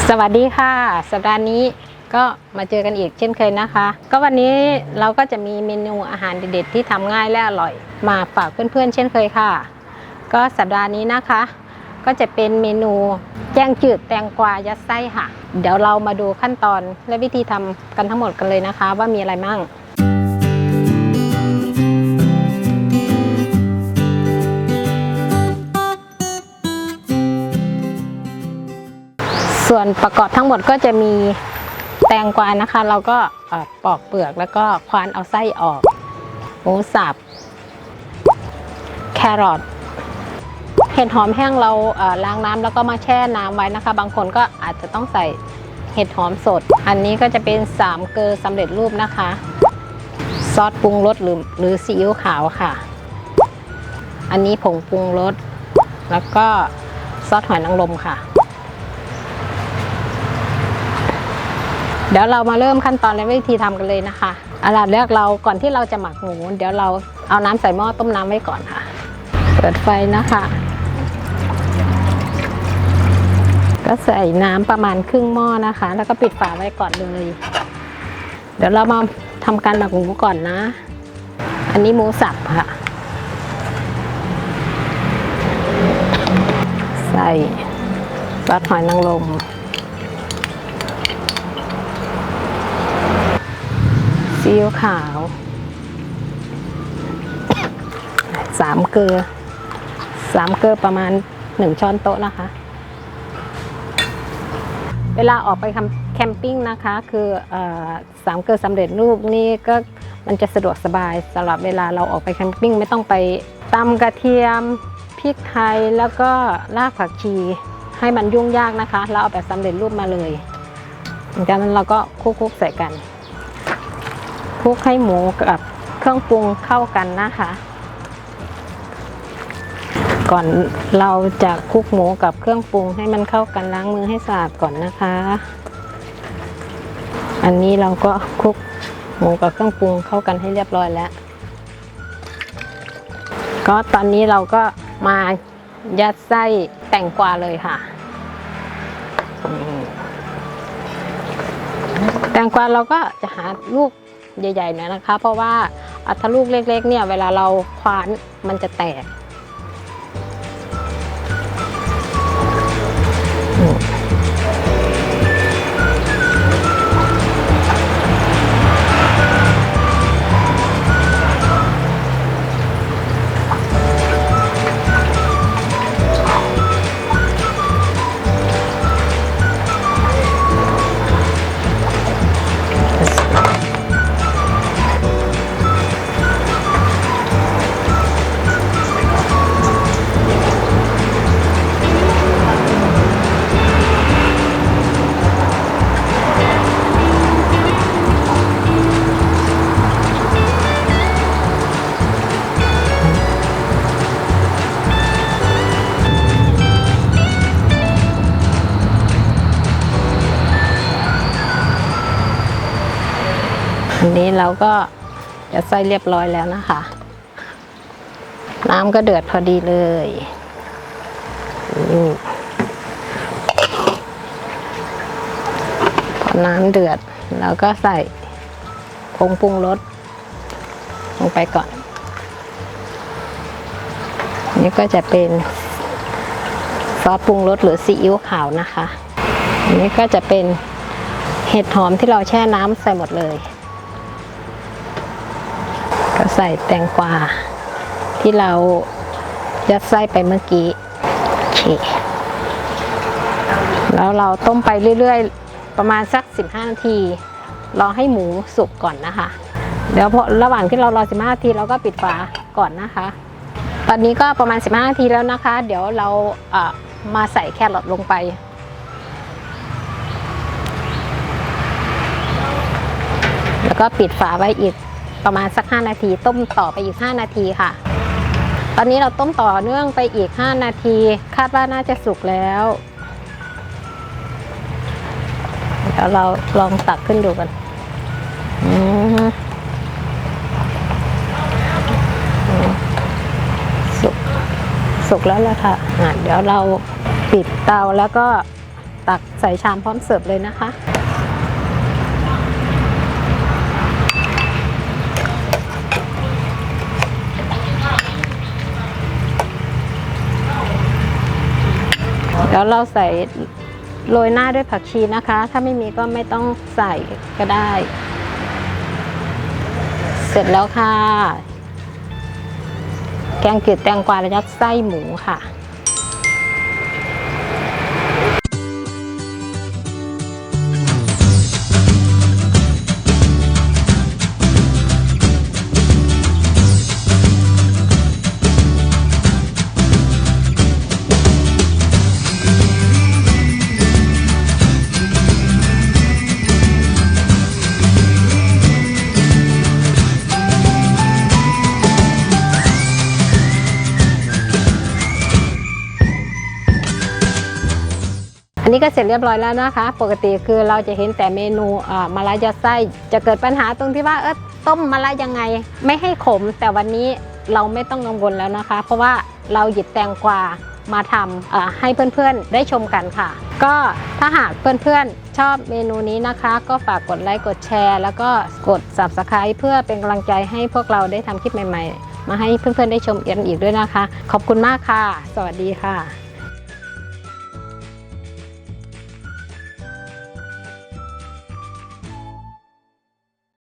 สวัสดีค่ะสัปดาห์นี้ก็มาเจอกันอีกเช่นเคยนะคะก็วันนี้เราก็จะมีเมนูอาหารเด็ดๆที่ทำง่ายและอร่อยมาฝากเพื่อนๆเช่นเคยค่ะก็สัปดาห์นี้นะคะก็จะเป็นเมนูแกงจืดแตงกวายัดไส้ค่ะเดี๋ยวเรามาดูขั้นตอนและวิธีทำกันทั้งหมดกันเลยนะคะว่ามีอะไรมั่งส่วนประกอบทั้งหมดก็จะมีแตงกวานะคะเราก็ปอกเปลือกแล้วก็ควานเอาไส้ออกหมูสับแครอทเห็ดหอมแห้งเราล้างน้ำแล้วก็มาแช่น้ำไว้นะคะบางคนก็อาจจะต้องใส่เห็ดหอมสดอันนี้ก็จะเป็น3เกลือสำเร็จรูปนะคะซอสปรุงรสหรือซีอิ๊วขาวค่ะอันนี้ผงปรุงรสแล้วก็ซอสหอยนางรมค่ะเดี๋ยวเรามาเริ่มขั้นตอนและวิธีทำกันเลยนะคะอันดับแรกเราก่อนที่เราจะหมักหมูเดี๋ยวเราเอาน้ำใส่หม้อต้มน้ำไว้ก่อนค่ะเปิดไฟนะคะก็ใส่น้ำประมาณครึ่งหม้อนะคะแล้วก็ปิดฝาไว้ก่อนเลยเดี๋ยวเรามาทำการหมักหมูก่อนนะอันนี้หมูสับค่ะใส่ซอสหอยนางรมซีอิ๊วขาว3เกลือประมาณ1ช้อนโต๊ะนะคะเวลาออกไปแคมปิ้งนะคะคือ3เกลือสำเร็จรูปนี่ก็มันจะสะดวกสบายสำหรับเวลาเราออกไปแคมปิ้งไม่ต้องไปตำกระเทียมพริกไทยแล้วก็รากผักชีให้มันยุ่งยากนะคะเราเอาแบบสำเร็จรูปมาเลยจากนั้นเราก็คลุกๆใส่กันคลุกให้หมูกับเครื่องปรุงเข้ากันนะคะก่อนเราจะคลุกหมูกับเครื่องปรุงให้มันเข้ากันล้างมือให้สะอาดก่อนนะคะอันนี้เราก็คลุกหมูกับเครื่องปรุงเข้ากันให้เรียบร้อยแล้วก็ตอนนี้เราก็มายัดไส้แตงกวาเลยค่ะแตงกวาเราก็จะหาลูกใหญ่ๆหน่อยนะคะเพราะว่าถ้าลูกเล็กๆเนี่ยเวลาเราคว้านมันจะแตกอันนี้เราก็จะใส่เรียบร้อยแล้วนะคะน้ำก็เดือดพอดีเลยพอน้ำเดือดเราก็ใส่ผงปรุงรสลงไปก่อนนี่ก็จะเป็นซอสปรุงรสหรือซีอิ๊วขาวนะคะอันนี้ก็จะเป็นเห็ดหอมที่เราแช่น้ำใส่หมดเลยก็ใส่แตงกวาที่เรายัดไส้ไปเมื่อกี้โอเคแล้วเราต้มไปเรื่อยๆประมาณสัก15นาทีรอให้หมูสุกก่อนนะคะเดี๋ยวพอระหว่างที่เรารอ15นาทีเราก็ปิดฝาก่อนนะคะตอนนี้ก็ประมาณ15นาทีแล้วนะคะเดี๋ยวเรามาใส่แครอทลงไปแล้วก็ปิดฝาไว้อีกประมาณสัก5นาทีต้มต่อไปอีก5นาทีค่ะตอนนี้เราต้มต่อเนื่องไปอีก5นาทีคาดว่าน่าจะสุกแล้วเดี๋ยวเราลองตักขึ้นดูกันสุกแล้วล่ะค่ะเดี๋ยวเราปิดเตาแล้วก็ ตักใส่ชามพร้อมเสิร์ฟเลยนะคะเดี๋ยวเราใส่โรยหน้าด้วยผักชีนะคะถ้าไม่มีก็ไม่ต้องใส่ก็ได้เสร็จแล้วค่ะแกงจืดแตงกวาและยัดไส้หมูค่ะอันนี้ก็เสร็จเรียบร้อยแล้วนะคะปกติคือเราจะเห็นแต่เมนูมะระยัดไส้จะเกิดปัญหาตรงที่ว่าต้มมะระยังไงไม่ให้ขมแต่วันนี้เราไม่ต้องกังวลแล้วนะคะเพราะว่าเราหยิบแตงกวามาทำให้เพื่อนๆได้ชมกันค่ะก็ถ้าหากเพื่อนๆชอบเมนูนี้นะคะก็ฝากกดไลค์กดแชร์แล้วก็กด Subscribe เพื่อเป็นกำลังใจให้พวกเราได้ทำคลิปใหม่ๆมาให้เพื่อนๆได้ชมกันอีกด้วยนะคะขอบคุณมากค่ะสวัสดีค่ะ